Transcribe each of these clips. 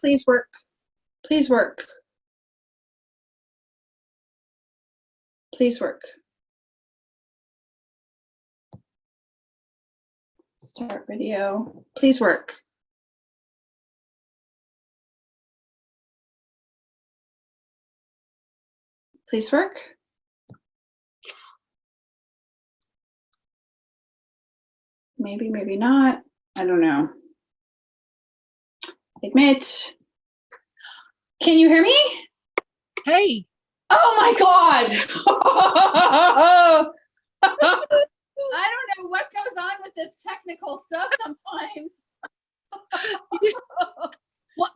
Please work. Please work. Please work. Start video. Please work. Please work. Maybe, maybe not. I don't know. Admit. Can you hear me? Hey. Oh my God. I don't know what goes on with this technical stuff sometimes. Well,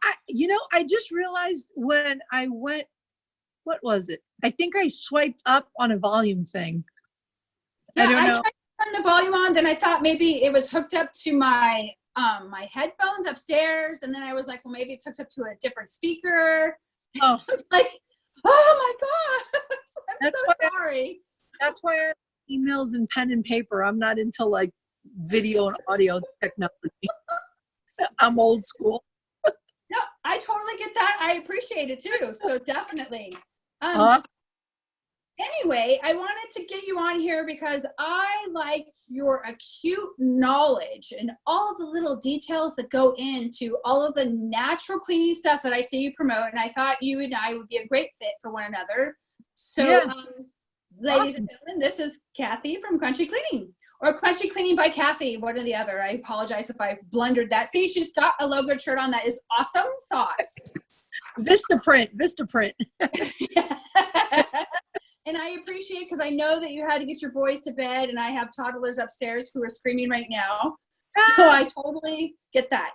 I just realized when I went, what was it? I think I swiped up on a volume thing. Yeah, I don't know. I tried to turn the volume on, then I thought maybe it was hooked up to my my headphones upstairs, and then I was like, well, maybe it's hooked up to a different speaker. Oh, like, oh my God. I'm so sorry. That's why I have emails and pen and paper. I'm not into like video and audio technology. I'm old school. No, I totally get that. I appreciate it too. So definitely. Awesome. Anyway, I wanted to get you on here because I like your acute knowledge and all of the little details that go into all of the natural cleaning stuff that I see you promote. And I thought you and I would be a great fit for one another. So, yeah. Ladies and gentlemen, this is Kathy from Crunchy Cleaning, or Crunchy Cleaning by Kathy, one or the other. I apologize if I've blundered that. See, she's got a logo shirt on that is awesome sauce. Vista print. And I appreciate it because I know that you had to get your boys to bed, and I have toddlers upstairs who are screaming right now. So I totally get that.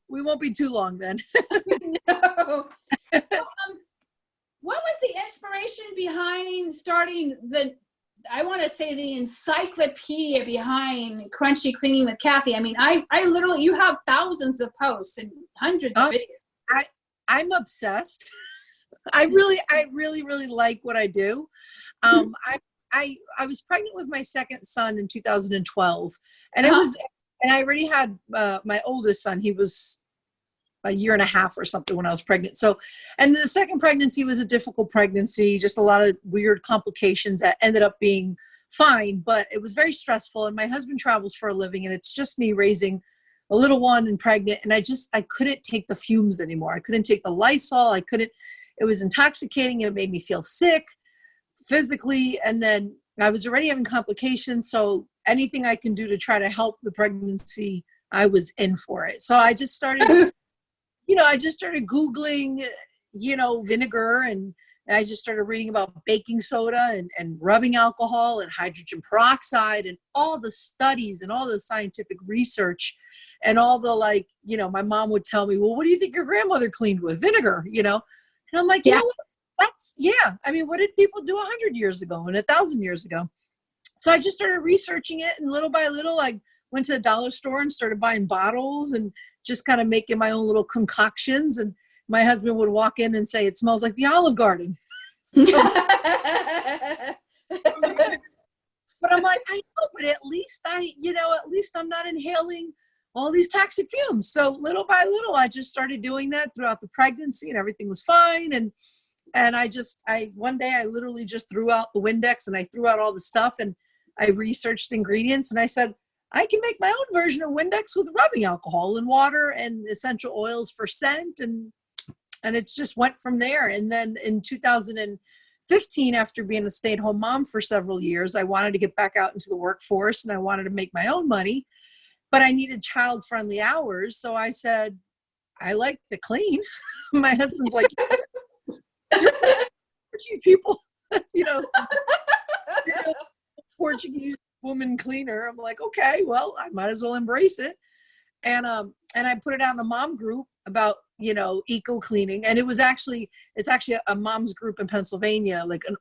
We won't be too long then. No. So, what was the inspiration behind starting I want to say the encyclopedia behind Crunchy Cleaning with Kathy? I mean, I literally, you have thousands of posts and hundreds of videos. I'm obsessed. I really like what I do. I was pregnant with my second son in 2012, and I already had my oldest son. He was a year and a half or something when I was pregnant. So, and the second pregnancy was a difficult pregnancy, just a lot of weird complications that ended up being fine, but it was very stressful. And my husband travels for a living, and it's just me raising a little one and pregnant. And I couldn't take the fumes anymore. I couldn't take the Lysol. It was intoxicating. It made me feel sick physically. And then I was already having complications. So anything I can do to try to help the pregnancy, I was in for it. So I just started, Googling, vinegar, and I just started reading about baking soda and rubbing alcohol and hydrogen peroxide and all the studies and all the scientific research and all the my mom would tell me, well, what do you think your grandmother cleaned with? Vinegar, And I'm like, you know what? I mean, what did people do 100 years ago and 1,000 years ago? So I just started researching it, and little by little, I went to the dollar store and started buying bottles and just kind of making my own little concoctions. And my husband would walk in and say, it smells like the Olive Garden. But I'm like, I know, but at least I'm not inhaling all these toxic fumes. So little by little, I just started doing that throughout the pregnancy, and everything was fine. And one day I literally just threw out the Windex, and I threw out all the stuff, and I researched ingredients, and I said, I can make my own version of Windex with rubbing alcohol and water and essential oils for scent. And it just went from there. And then in 2015, after being a stay-at-home mom for several years, I wanted to get back out into the workforce, and I wanted to make my own money, but I needed child-friendly hours. So I said, I like to clean. My husband's like, Portuguese people, Portuguese woman cleaner. I'm like, okay, well, I might as well embrace it. And I put it out in the mom group about, eco cleaning. And it's actually a mom's group in Pennsylvania, like an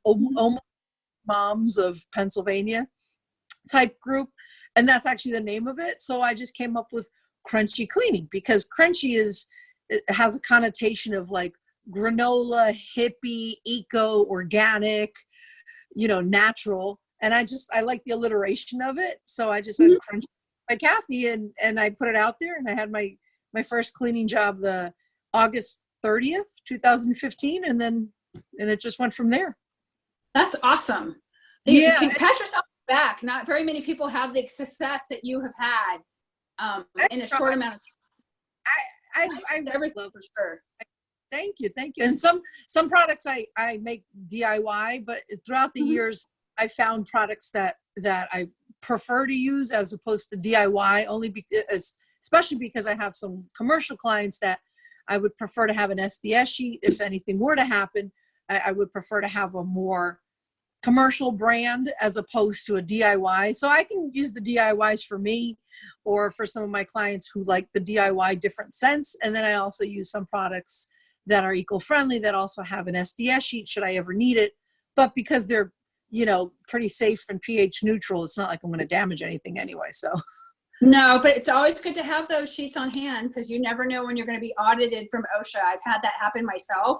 moms of Pennsylvania type group. And that's actually the name of it. So I just came up with Crunchy Cleaning, because crunchy it has a connotation of like granola, hippie, eco, organic, natural. And I like the alliteration of it. So I just said Crunchy by Kathy, and I put it out there, and I had my my first cleaning job the August 30th, 2015, and it just went from there. That's awesome. You can pat yourself on the back. Not very many people have the success that you have had in a short amount of time. I everything for sure. Thank you. And some products I make DIY, but throughout the years, I found products that I prefer to use as opposed to DIY, only because, especially because I have some commercial clients that I would prefer to have an SDS sheet. If anything were to happen, I would prefer to have a more commercial brand as opposed to a DIY. So I can use the DIYs for me or for some of my clients who like the DIY different scents. And then I also use some products that are eco-friendly that also have an SDS sheet should I ever need it. But because they're, pretty safe and pH neutral, it's not like I'm going to damage anything anyway. So no, but it's always good to have those sheets on hand because you never know when you're going to be audited from OSHA. I've had that happen myself.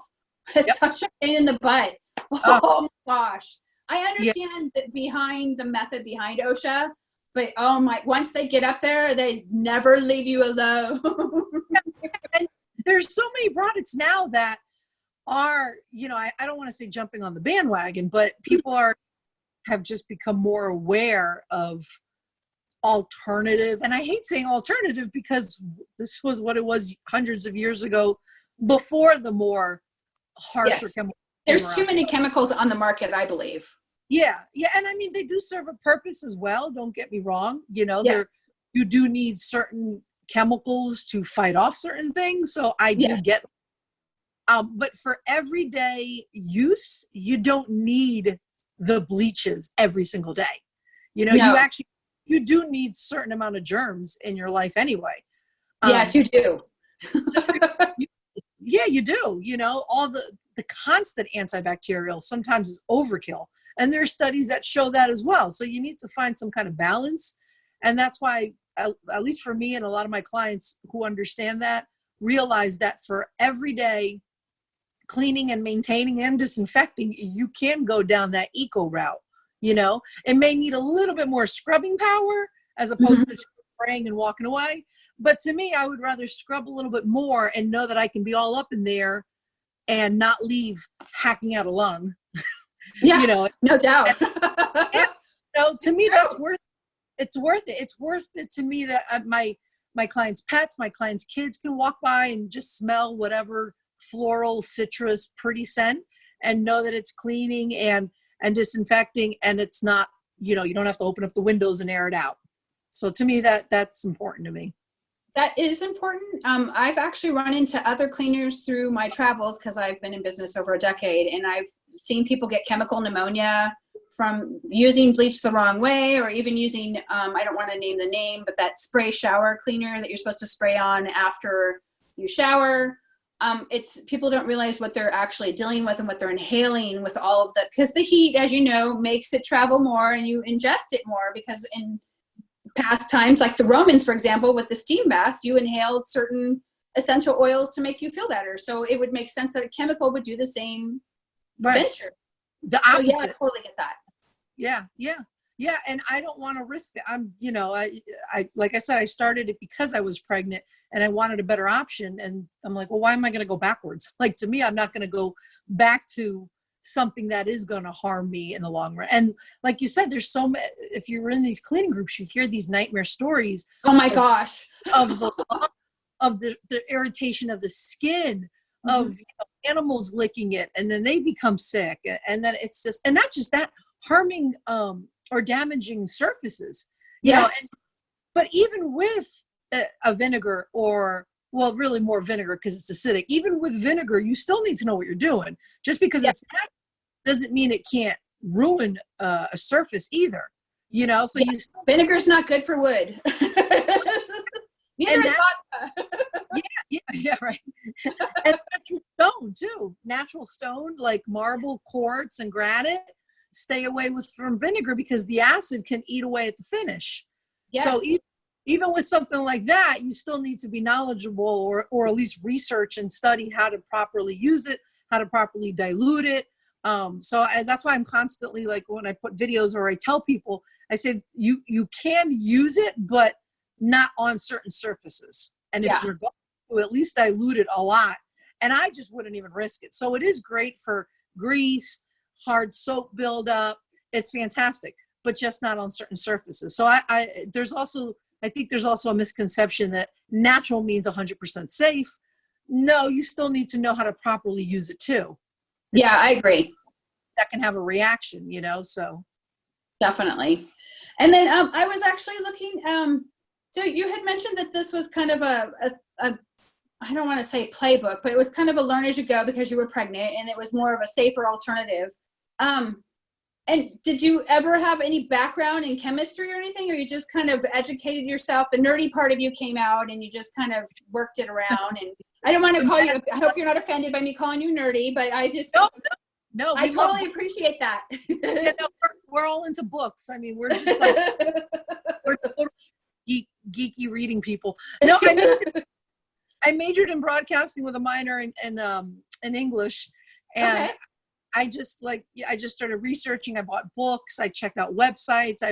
It's such a pain in the butt. Oh my gosh. I understand that behind the method behind OSHA, but once they get up there, they never leave you alone. And there's so many products now that are, I don't want to say jumping on the bandwagon, but people have just become more aware of alternative. And I hate saying alternative because this was what it was hundreds of years ago before the more harsher chemicals. There's too many chemicals on the market, I believe. Yeah. And I mean, they do serve a purpose as well. Don't get me wrong. You do need certain chemicals to fight off certain things. So I do get, but for everyday use, you don't need the bleaches every single day. You do need certain amount of germs in your life anyway. Yes, you do. Yeah, you do. All the constant antibacterial sometimes is overkill. And there are studies that show that as well. So you need to find some kind of balance. And that's why, at least for me and a lot of my clients who understand that, realize that for everyday cleaning and maintaining and disinfecting, you can go down that eco route. It may need a little bit more scrubbing power as opposed to just spraying and walking away. But to me, I would rather scrub a little bit more and know that I can be all up in there and not leave hacking out a lung. Yeah, no doubt. To me, that's worth it. It's worth it. It's worth it to me that my clients' pets, my clients' kids can walk by and just smell whatever floral, citrus, pretty scent and know that it's cleaning and disinfecting, and it's not, you don't have to open up the windows and air it out. So to me, that's important to me. That is important. I've actually run into other cleaners through my travels because I've been in business over a decade, and I've seen people get chemical pneumonia from using bleach the wrong way, or even using, I don't want to name the name, but that spray shower cleaner that you're supposed to spray on after you shower. People don't realize what they're actually dealing with and what they're inhaling with all of because the heat, as you know, makes it travel more and you ingest it more, because in past times, like the Romans, for example, with the steam baths, you inhaled certain essential oils to make you feel better. So it would make sense that a chemical would do the same venture. The opposite. So yeah, I totally get that. Yeah. And I don't want to risk it. I like I said, I started it because I was pregnant and I wanted a better option. And I'm like, well, why am I going to go backwards? Like, to me, I'm not going to go back to something that is going to harm me in the long run. And like you said, there's so many, if you're in these cleaning groups, you hear these nightmare stories. Oh my gosh. Of the irritation of the skin, of animals licking it, and then they become sick. And then it's just, and not just that, harming or damaging surfaces. But even with a vinegar, or well, really more vinegar because it's acidic. Even with vinegar, you still need to know what you're doing. Just because it's not doesn't mean it can't ruin a surface either. So vinegar's not good for wood. Neither is vodka. Yeah, right. And natural stone too. Natural stone like marble, quartz, and granite stay away from vinegar because the acid can eat away at the finish. Yes. So even with something like that, you still need to be knowledgeable or at least research and study how to properly use it, how to properly dilute it. That's why I'm constantly, like, when I put videos or I tell people, I say, you can use it, but not on certain surfaces. And if you're going at least dilute it a lot. And I just wouldn't even risk it. So it is great for grease, hard soap buildup. It's fantastic, but just not on certain surfaces. So I think there's also a misconception that natural means 100% safe. No, you still need to know how to properly use it too. Yeah, I agree. That can have a reaction, so. Definitely. And then I was actually looking, so you had mentioned that this was kind of a I don't want to say playbook, but it was kind of a learn as you go because you were pregnant and it was more of a safer alternative. And did you ever have any background in chemistry or anything, or you just kind of educated yourself? The nerdy part of you came out and you just kind of worked it around. And I don't want to call you, I hope you're not offended by me calling you nerdy, but I just, no, I totally appreciate that. Yeah, no, we're all into books. I mean, we're just like, we're total geeky reading people. No, I majored in broadcasting with a minor in English. And Okay. I just started researching. I bought books. I checked out websites.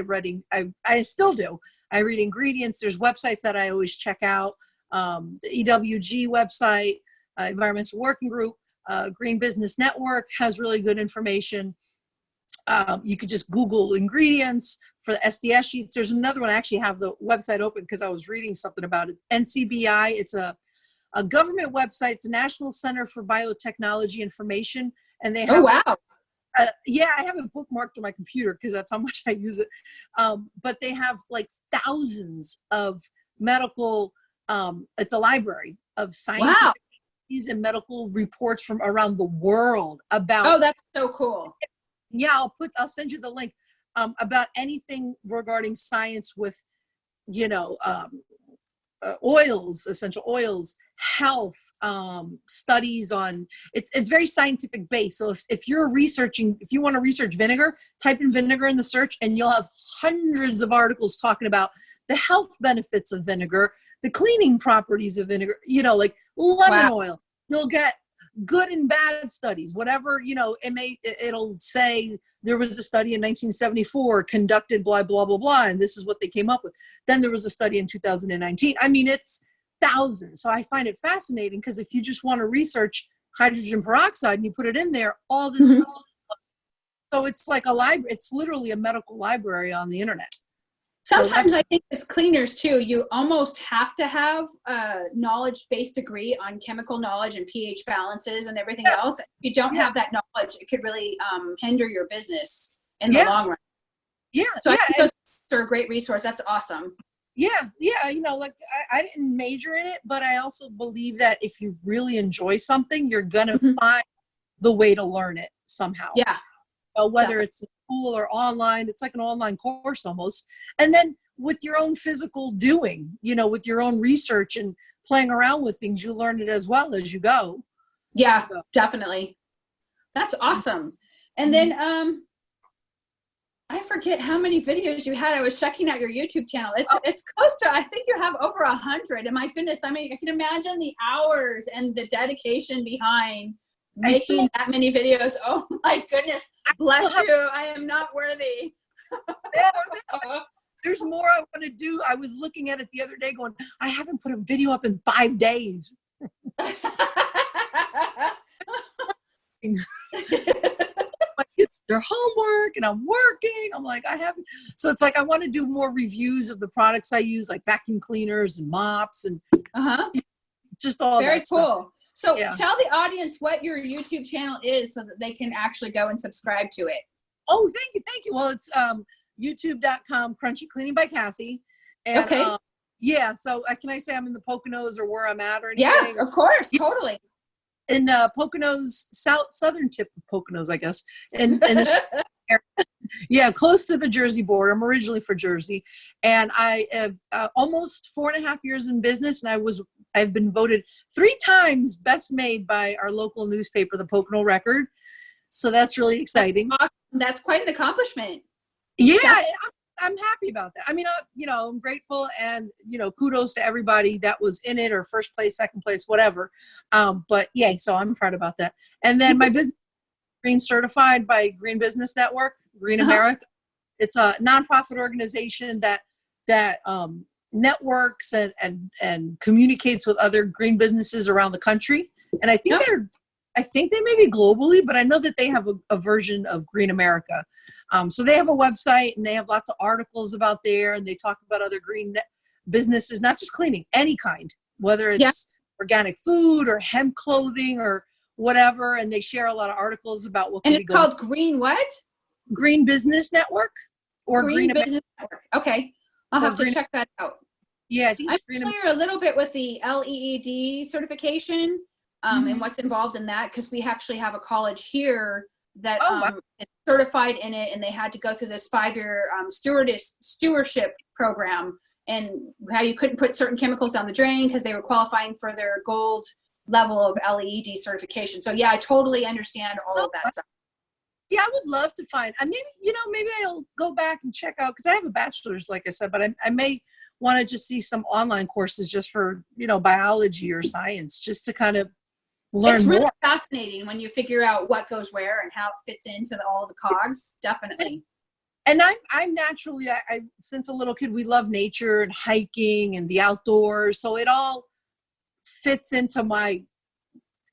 I still do. I read ingredients. There's websites that I always check out. The EWG website, Environmental Working Group, Green Business Network has really good information. You could just Google ingredients for the SDS sheets. There's another one. I actually have the website open because I was reading something about it. NCBI. It's a government website. It's a National Center for Biotechnology Information. And they have, Oh, wow. I have it bookmarked on my computer because that's how much I use it. But they have like thousands of medical, it's a library of scientific and medical reports from around the world about. Oh, that's so cool. Yeah, I'll send you the link about anything regarding science with, oils, essential oils, health, studies on, it's very scientific based. So if you want to research vinegar, type in vinegar in the search and you'll have hundreds of articles talking about the health benefits of vinegar, the cleaning properties of vinegar, like lemon oil. You'll get good and bad studies, whatever, it'll say there was a study in 1974 conducted blah, blah, blah, blah, and this is what they came up with. Then there was a study in 2019. I mean, it's thousands. So I find it fascinating because if you just want to research hydrogen peroxide and you put it in there, all this stuff. So it's like a library. It's literally a medical library on the internet. Sometimes I think as cleaners too, you almost have to have a knowledge-based degree on chemical knowledge and pH balances and everything else. If you don't have that knowledge, it could really hinder your business in the long run. Yeah. So I think those are a great resource. That's awesome. Yeah. I didn't major in it, but I also believe that if you really enjoy something, you're going to find the way to learn it somehow. Yeah. Whether it's school or online, it's like an online course almost. And then with your own physical doing, with your own research and playing around with things, you learn it as well as you go. Yeah, definitely. That's awesome. And then I forget how many videos you had. I was checking out your YouTube channel. It's close to, I think you have over 100. And my goodness, I mean, I can imagine the hours and the dedication behind making that many videos. Oh my goodness. Bless you. I am not worthy. There's more I want to do. I was looking at it the other day going, I haven't put a video up in 5 days. My kids, their homework and I'm working. I'm like, I haven't. So it's like, I want to do more reviews of the products I use, like vacuum cleaners and mops and just all very that cool stuff. So tell the audience what your YouTube channel is so that they can actually go and subscribe to it. Oh, thank you. Well, it's youtube.com Crunchy Cleaning by Kathy. And, so can I say I'm in the Poconos or where I'm at or anything? Yeah, of course, totally. In Poconos, southern tip of Poconos, I guess. In this area. Close to the Jersey border. I'm originally from Jersey. And I have almost 4.5 years in business, and I've been voted 3 times best made by our local newspaper, the Pocono Record. So that's really exciting. That's awesome. That's quite an accomplishment. Yeah, I'm happy about that. I mean, I'm grateful and, kudos to everybody that was in it or first place, second place, whatever. But yeah, so I'm proud about that. And then my business Green certified by Green Business Network, Green America. It's a nonprofit organization that networks and communicates with other green businesses around the country. And I think I think they may be globally, but I know that they have a version of Green America. So they have a website and they have lots of articles about there, and they talk about other green businesses, not just cleaning, any kind, whether it's organic food or hemp clothing or whatever. And they share a lot of articles about what can be going. And it's called Green what? Green Business Network or Green Business Network. Okay. I'll have to check that out. Yeah, I think I'm it's Green familiar a little bit with the LEED certification and what's involved in that, because we actually have a college here that is certified in it, and they had to go through this 5-year stewardship program, and how you couldn't put certain chemicals down the drain because they were qualifying for their gold level of LEED certification. So yeah, I totally understand all of that stuff. Yeah, I would love to find. Maybe I'll go back and check out, because I have a bachelor's, like I said, but I may want to just see some online courses just for biology or science, just to kind of learn it's really more. Fascinating when you figure out what goes where and how it fits into all the cogs. Definitely. And I'm naturally, I since a little kid, we love nature and hiking and the outdoors, so it all fits into my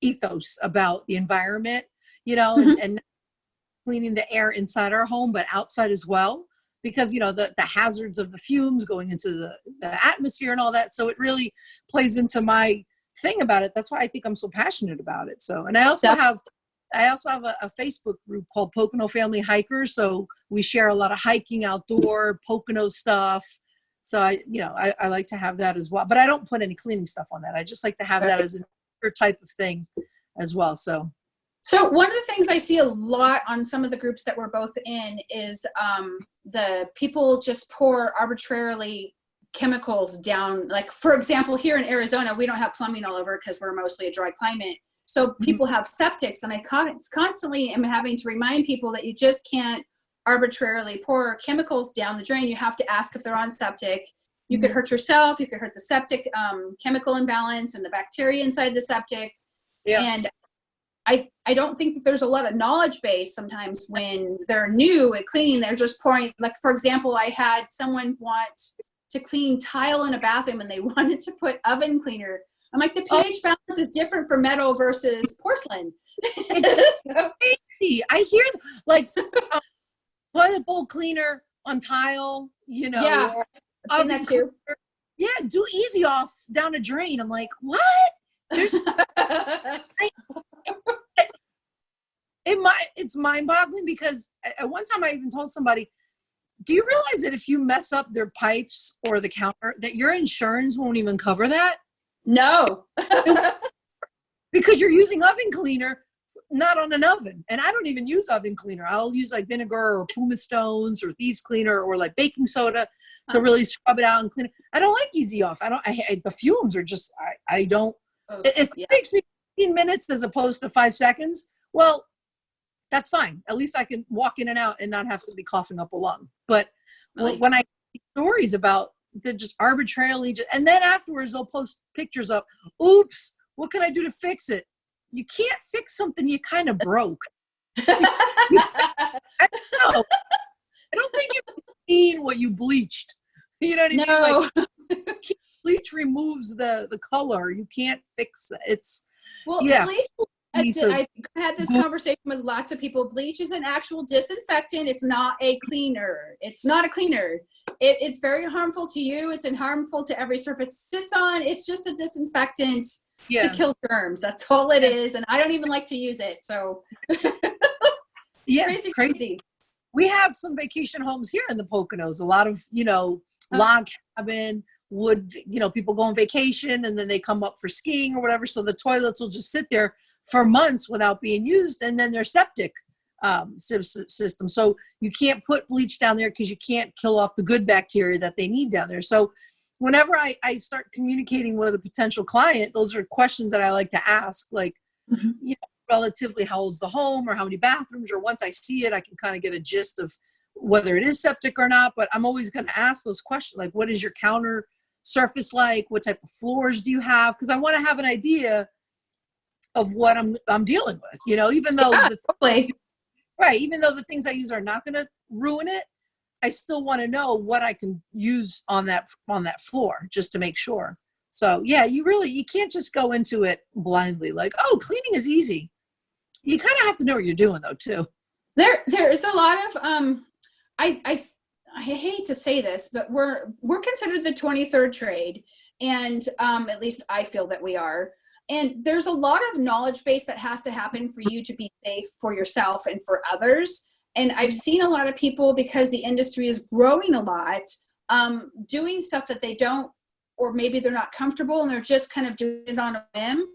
ethos about the environment, and cleaning the air inside our home, but outside as well, because the hazards of the fumes going into the atmosphere and all that. So it really plays into my thing about it. That's why I think I'm so passionate about it. So, and I also have a Facebook group called Pocono Family Hikers. So we share a lot of hiking, outdoor Pocono stuff. So I like to have that as well, but I don't put any cleaning stuff on that. I just like to have that as a type of thing as well. So one of the things I see a lot on some of the groups that we're both in is the people just pour arbitrarily chemicals down. Like, for example, here in Arizona, we don't have plumbing all over because we're mostly a dry climate. So people have septics, and I constantly am having to remind people that you just can't arbitrarily pour chemicals down the drain. You have to ask if they're on septic. You could hurt yourself. You could hurt the septic chemical imbalance and the bacteria inside the septic. Yeah. And I don't think that there's a lot of knowledge base sometimes when they're new at cleaning. They're just pouring, like, for example, I had someone want to clean tile in a bathroom, and they wanted to put oven cleaner. I'm like, the pH balance is different for metal versus porcelain. So crazy. I hear like toilet bowl cleaner on tile, Yeah, I've seen that too. Yeah, do easy off down a drain. I'm like, what? There's it's mind-boggling, because at one time I even told somebody, do you realize that if you mess up their pipes or the counter, that your insurance won't even cover that? No. Because you're using oven cleaner, not on an oven. And I don't even use oven cleaner. I'll use like vinegar or pumice stones or thieves cleaner or like baking soda to really scrub it out and clean it. I don't like easy off. The fumes are just, I don't. If it takes me 15 minutes as opposed to 5 seconds, well, that's fine. At least I can walk in and out and not have to be coughing up a lung. But when I see stories about they're just arbitrarily, and then afterwards they'll post pictures of, oops, what can I do to fix it? You can't fix something you kind of broke. I don't know. I don't think you can clean what you bleached. You know what I mean? Like, bleach removes the color. You can't fix it. It's bleach. I've had this conversation with lots of people. Bleach is an actual disinfectant. It's not a cleaner. It's not a cleaner. It's very harmful to you. It's harmful to every surface it sits on. It's just a disinfectant to kill germs. That's all it is. And I don't even like to use it. So crazy. We have some vacation homes here in the Poconos. A lot of, log cabin, wood, people go on vacation and then they come up for skiing or whatever. So the toilets will just sit there for months without being used, and then they're septic system. So you can't put bleach down there because you can't kill off the good bacteria that they need down there. So whenever I start communicating with a potential client, those are questions that I like to ask, like, relatively how old's the home or how many bathrooms, or once I see it, I can kind of get a gist of whether it is septic or not. But I'm always going to ask those questions, like, what is your counter surface like? What type of floors do you have? Because I want to have an idea of what I'm dealing with, even though even though the things I use are not going to ruin it, I still want to know what I can use on that floor just to make sure. So yeah, you can't just go into it blindly like, oh, cleaning is easy. You kind of have to know what you're doing though too. There's a lot of I hate to say this, but we're considered the 23rd trade, and at least I feel that we are. And there's a lot of knowledge base that has to happen for you to be safe for yourself and for others. And I've seen a lot of people, because the industry is growing a lot, doing stuff that they don't, or maybe they're not comfortable and they're just kind of doing it on a whim.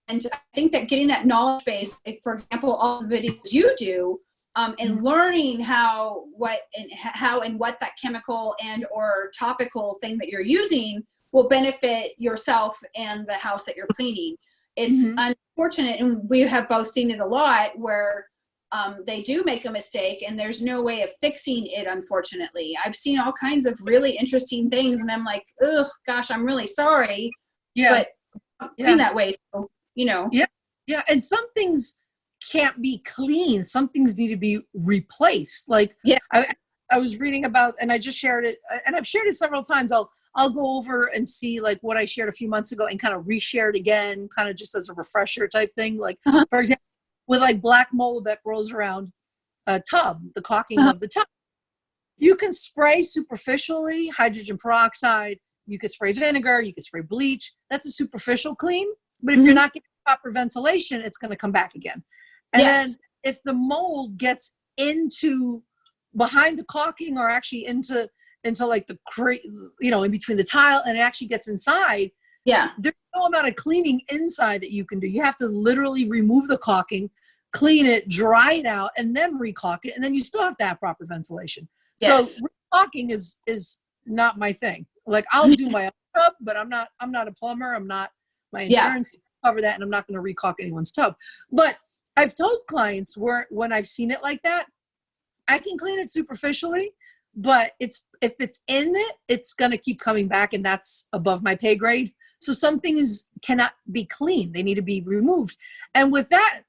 And I think that getting that knowledge base, like for example, all the videos you do, and learning how and what that chemical and or topical thing that you're using will benefit yourself and the house that you're cleaning. It's unfortunate, and we have both seen it a lot, where they do make a mistake and there's no way of fixing it, unfortunately. I've seen all kinds of really interesting things, and I'm like, ugh, gosh, I'm really sorry. Yeah. But clean that way, so, you know. Yeah. Yeah. And some things can't be clean. Some things need to be replaced. Like, yes. I was reading about, and I just shared it, and I've shared it several times. I'll go over and see like what I shared a few months ago and kind of reshare it again, kind of just as a refresher type thing. Like, for example, with like black mold that grows around a tub, the caulking of the tub, you can spray superficially hydrogen peroxide. You could spray vinegar. You could spray bleach. That's a superficial clean. But if you're not getting proper ventilation, it's going to come back again. And then if the mold gets into behind the caulking, or actually into like the in between the tile, and it actually gets inside, there's no amount of cleaning inside that you can do. You have to literally remove the caulking, clean it, dry it out, and then recaulk it, and then you still have to have proper ventilation. So recaulking is not my thing. Like, I'll do my own tub, but I'm not a plumber. I'm not, my insurance cover that, and I'm not going to recaulk anyone's tub. But I've told clients when I've seen it like that, I can clean it superficially, but if it's in it, it's going to keep coming back, and that's above my pay grade. So some things cannot be cleaned. They need to be removed. And with that,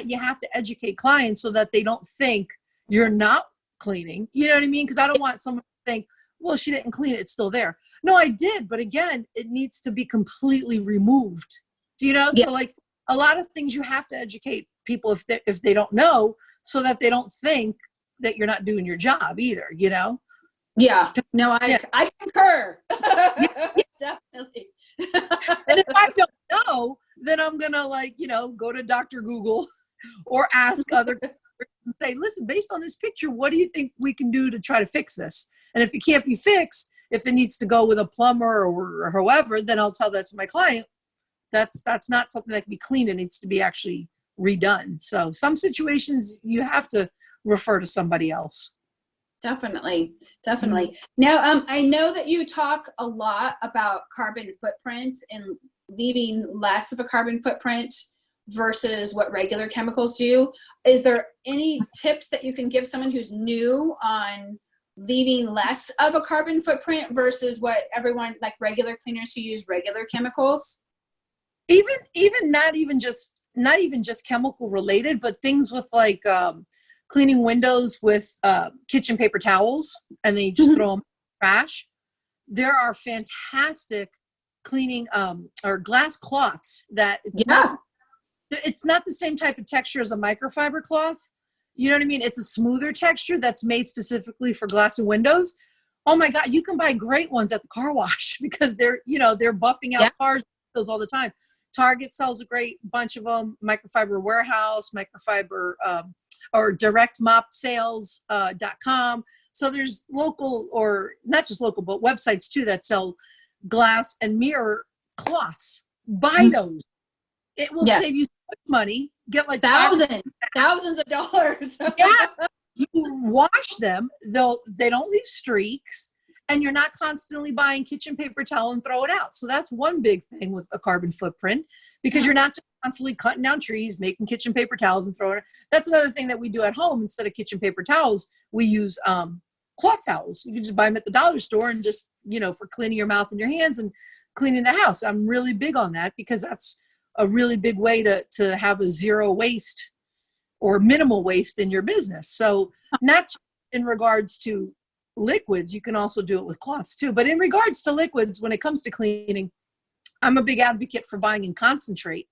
you have to educate clients so that they don't think you're not cleaning. You know what I mean? Because I don't want someone to think, well, she didn't clean it, it's still there. No, I did. But again, it needs to be completely removed. Do you know? So like, a lot of things you have to educate people if they don't know, so that they don't think that you're not doing your job either, you know? Yeah. No, I concur. Definitely. And if I don't know, then I'm going to go to Dr. Google or ask other and say, listen, based on this picture, what do you think we can do to try to fix this? And if it can't be fixed, if it needs to go with a plumber or whoever, then I'll tell that to my client. That's not something that can be cleaned. It needs to be actually redone. So some situations you have to refer to somebody else. Definitely. Now, I know that you talk a lot about carbon footprints and leaving less of a carbon footprint versus what regular chemicals do. Is there any tips that you can give someone who's new on leaving less of a carbon footprint versus what everyone, like regular cleaners who use regular chemicals? Even not even just chemical related, but things with like cleaning windows with kitchen paper towels, and then you just throw them in the trash. There are fantastic cleaning or glass cloths that it's not the same type of texture as a microfiber cloth. You know what I mean? It's a smoother texture that's made specifically for glass and windows. Oh my God, you can buy great ones at the car wash because they're buffing out cars all the time. Target sells a great bunch of them. Microfiber Warehouse, Microfiber or directmopsales.com. So there's local, or not just local, but websites too that sell glass and mirror cloths. Buy those. It will save you so much money. Get like thousands of dollars. You wash them, they don't leave streaks, and you're not constantly buying kitchen paper towel and throw it out. So that's one big thing with a carbon footprint, because you're not just constantly cutting down trees, making kitchen paper towels and throwing it. That's another thing that we do at home. Instead of kitchen paper towels, we use cloth towels. You can just buy them at the dollar store and just, for cleaning your mouth and your hands and cleaning the house. I'm really big on that because that's a really big way to have a zero waste or minimal waste in your business. So not in regards to liquids. You can also do it with cloths too. But in regards to liquids, when it comes to cleaning, I'm a big advocate for buying in concentrate.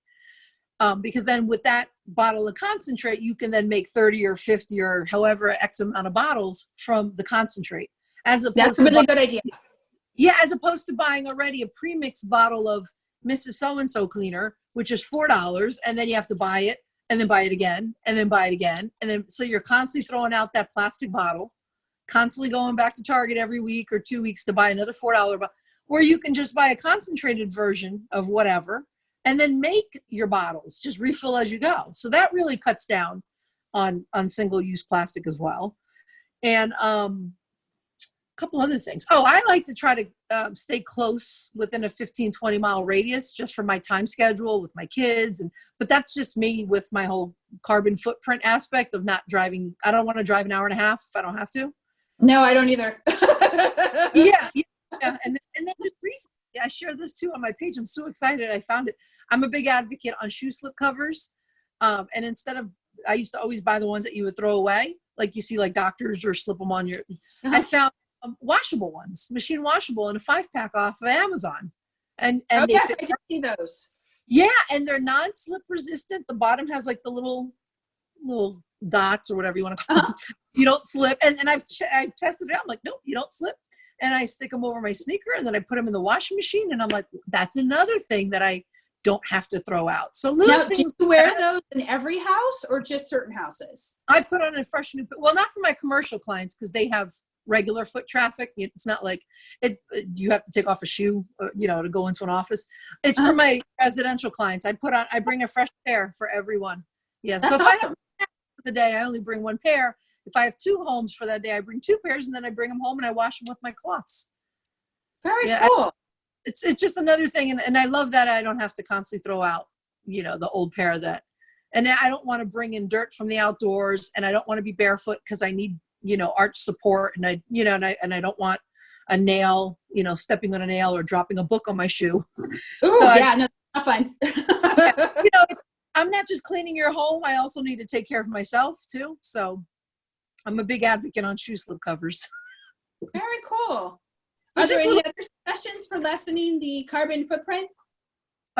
Because then with that bottle of concentrate, you can then make 30 or 50 or however X amount of bottles from the concentrate. As opposed That's a really good idea. Yeah, as opposed to buying already a pre-mixed bottle of Mrs. So-and-so cleaner, which is $4, and then you have to buy it, and then buy it again, and then buy it again. And then, so you're constantly throwing out that plastic bottle, constantly going back to Target every week or 2 weeks to buy another $4 bottle, where you can just buy a concentrated version of whatever, and then make your bottles, just refill as you go. So that really cuts down on single-use plastic as well. And a couple other things. Oh, I like to try to stay close within a 15-20 mile radius just for my time schedule with my kids. But that's just me with my whole carbon footprint aspect of not driving. I don't want to drive an hour and a half if I don't have to. No, I don't either. Yeah. And then just recently, I shared this too on my page. I'm so excited I found it. I'm a big advocate on shoe slip covers. And instead of, I used to always buy the ones that you would throw away, like you see like doctors or slip them on your, I found washable ones, machine washable, in a 5-pack off of Amazon. And oh, they yes, fit, I did see those. yeah, and they're non-slip resistant. The bottom has like the little dots or whatever you want to call them. You don't slip. And I've tested it out. I'm like, nope, you don't slip. And I stick them over my sneaker, and then I put them in the washing machine. And I'm like, that's another thing that I don't have to throw out. So little Now, things. do you wear those in every house or just certain houses? I put on a fresh new, well, not for my commercial clients because they have regular foot traffic. It's not like you have to take off a shoe, to go into an office. It's for my residential clients. I bring a fresh pair for everyone. Yeah. That's so if awesome. I have for the day, I only bring one pair. If I have 2 homes for that day, I bring 2 pairs, and then I bring them home and I wash them with my cloths. Very cool. It's just another thing. And I love that I don't have to constantly throw out, the old pair and I don't want to bring in dirt from the outdoors, and I don't want to be barefoot because I need, arch support, and I don't want a nail, stepping on a nail or dropping a book on my shoe. Ooh, so yeah, no, not fun. I'm not just cleaning your home. I also need to take care of myself too. So I'm a big advocate on shoe slip covers. Very cool. There's Are there just any other suggestions for lessening the carbon footprint?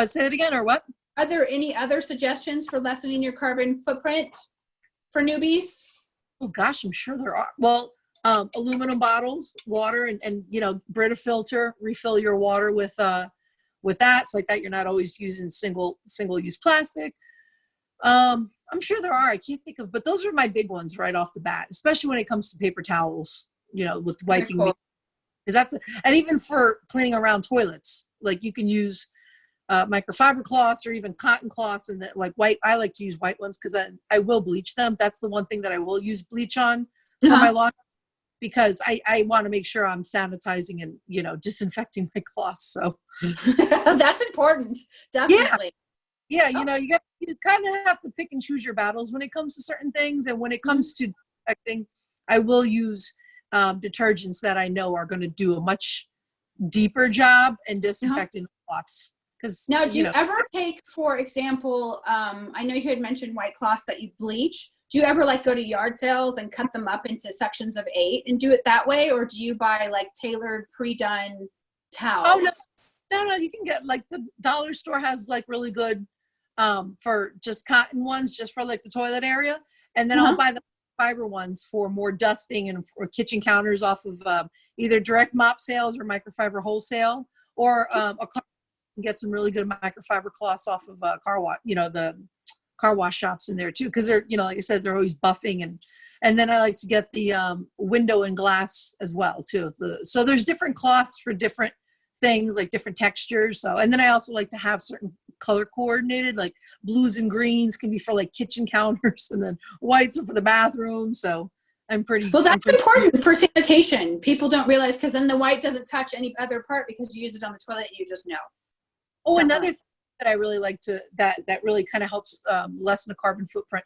Say it again, or what? Are there any other suggestions for lessening your carbon footprint for newbies? Oh gosh, I'm sure there are. Well, aluminum bottles, water, and Brita filter. Refill your water with that. So like that, you're not always using single use plastic. I'm sure there are. I can't think of, but those are my big ones right off the bat. Especially when it comes to paper towels. With wiping. Cool. Because and even for cleaning around toilets, like you can use microfiber cloths or even cotton cloths, and I like to use white ones because I will bleach them. That's the one thing that I will use bleach on for my laundry, because I want to make sure I'm sanitizing and disinfecting my cloths. So that's important, definitely. Yeah, you kind of have to pick and choose your battles when it comes to certain things, and when it comes to disinfecting, I will use detergents that I know are going to do a much deeper job in disinfecting the cloths. Now, do you ever take, for example, I know you had mentioned white cloths that you bleach. Do you ever go to yard sales and cut them up into sections of 8 and do it that way? Or do you buy tailored, pre-done towels? Oh, no, you can get the dollar store has really good for just cotton ones, just for the toilet area. And then I'll buy the fiber ones for more dusting and for kitchen counters off of either direct mop sales or microfiber wholesale, or get some really good microfiber cloths off of car wash, the car wash shops in there too, because they're like I said, they're always buffing, and then I like to get the window and glass as well too. So there's different cloths for different things, like different textures. So, and then I also like to have certain color coordinated, like blues and greens can be for kitchen counters, and then whites are for the bathroom. So that's important for sanitation. People don't realize, because then the white doesn't touch any other part because you use it on the toilet and you just know. Oh, another thing that I really like that really kind of helps lessen the carbon footprint.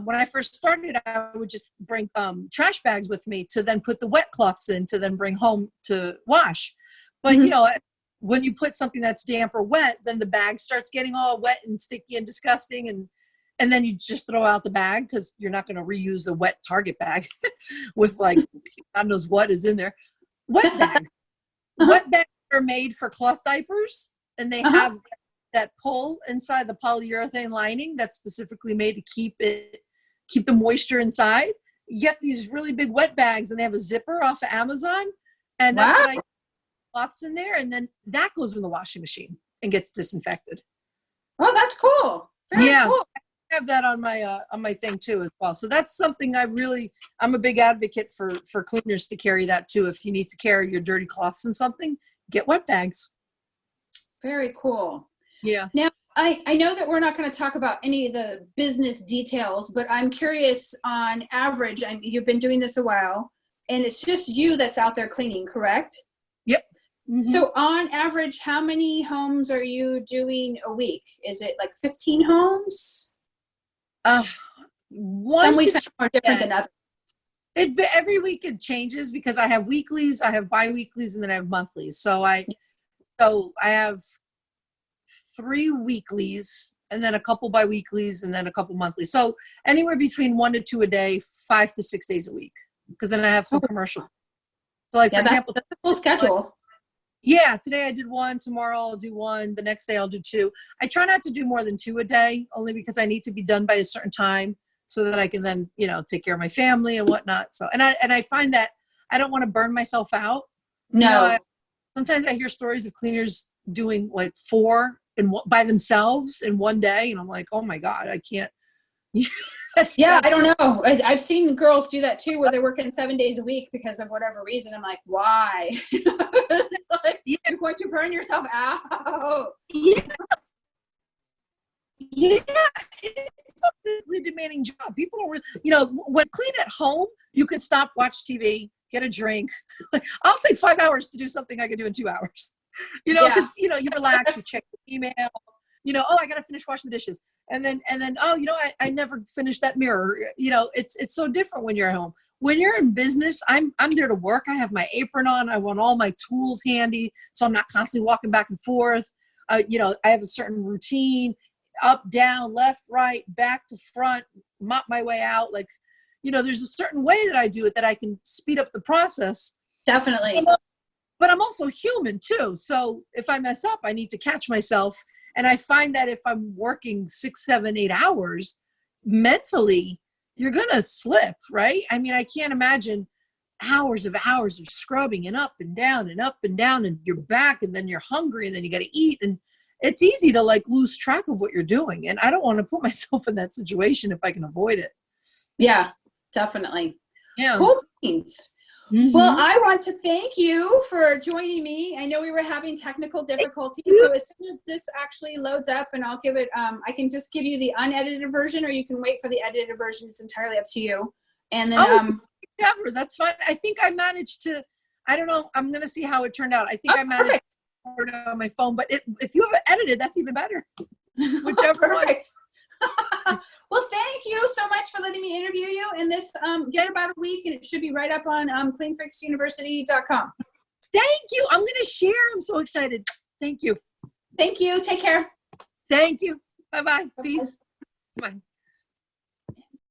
When I first started, I would just bring trash bags with me to then put the wet cloths in to then bring home to wash. But when you put something that's damp or wet, then the bag starts getting all wet and sticky and disgusting, and then you just throw out the bag because you're not going to reuse a wet Target bag with like, God knows what is in there. Wet bag. Wet bags are made for cloth diapers, and they have that pull inside the polyurethane lining that's specifically made to keep the moisture inside. You get these really big wet bags, and they have a zipper off of Amazon, and that's what I cloths in there, and then that goes in the washing machine and gets disinfected. Oh, that's cool. Very cool. I have that on my thing too as well. So that's something I'm a big advocate for cleaners to carry that too. If you need to carry your dirty cloths and something, get wet bags. Very cool. Yeah. Now, I know that we're not going to talk about any of the business details, but I'm curious on average, you've been doing this a while, and it's just you that's out there cleaning, correct? Yep. Mm-hmm. So on average, how many homes are you doing a week? Is it like 15 homes? Some weeks are different than others. Every week it changes because I have weeklies, I have bi-weeklies, and then I have monthlies. So I have 3 weeklies, and then a couple bi-weeklies, and then a couple monthlies. So anywhere between 1 to 2 a day, 5 to 6 days a week. Because then I have some commercial. So like, for example, that's a full schedule. Yeah, today I did 1, tomorrow I'll do 1, the next day I'll do 2. I try not to do more than 2 a day, only because I need to be done by a certain time so that I can then, take care of my family and whatnot. So, and I find that I don't want to burn myself out. No. Sometimes I hear stories of cleaners doing like 4 by themselves in one day, and I'm like, oh my God, I can't. I don't know. I've seen girls do that too, where they're working 7 days a week because of whatever reason. I'm like, why? It's like, you're going to burn yourself out. Yeah, it's a physically demanding job. People don't really, when clean at home, you can stop, watch TV, get a drink. I'll take 5 hours to do something I can do in 2 hours. Because you relax, you check the email. I got to finish washing the dishes. And then, I never finished that mirror. It's so different when you're at home. When you're in business, I'm there to work. I have my apron on. I want all my tools handy, so I'm not constantly walking back and forth. I have a certain routine: up, down, left, right, back to front, mop my way out. Like, there's a certain way that I do it that I can speed up the process. Definitely. But I'm also human too. So if I mess up, I need to catch myself. And I find that if I'm working 6, 7, 8 hours, mentally, you're going to slip, right? I mean, I can't imagine hours of scrubbing and up and down and you're back, and then you're hungry, and then you got to eat. And it's easy to like lose track of what you're doing. And I don't want to put myself in that situation if I can avoid it. Yeah, definitely. Yeah. Cool beans. Mm-hmm. Well, I want to thank you for joining me. I know we were having technical difficulties, so as soon as this actually loads up, and I'll give it, I can just give you the unedited version, or you can wait for the edited version. It's entirely up to you. And then, whichever, that's fine. I think I managed to, I don't know, I'm going to see how it turned out. I think I managed to record it on my phone, but if you have it edited, that's even better. Whichever one. Well, thank you so much for letting me interview you. And this, get about a week, and it should be right up on cleanfreaksuniversity.com. Thank you. I'm going to share. I'm so excited. Thank you. Thank you. Take care. Thank you. Bye-bye. Peace. Bye.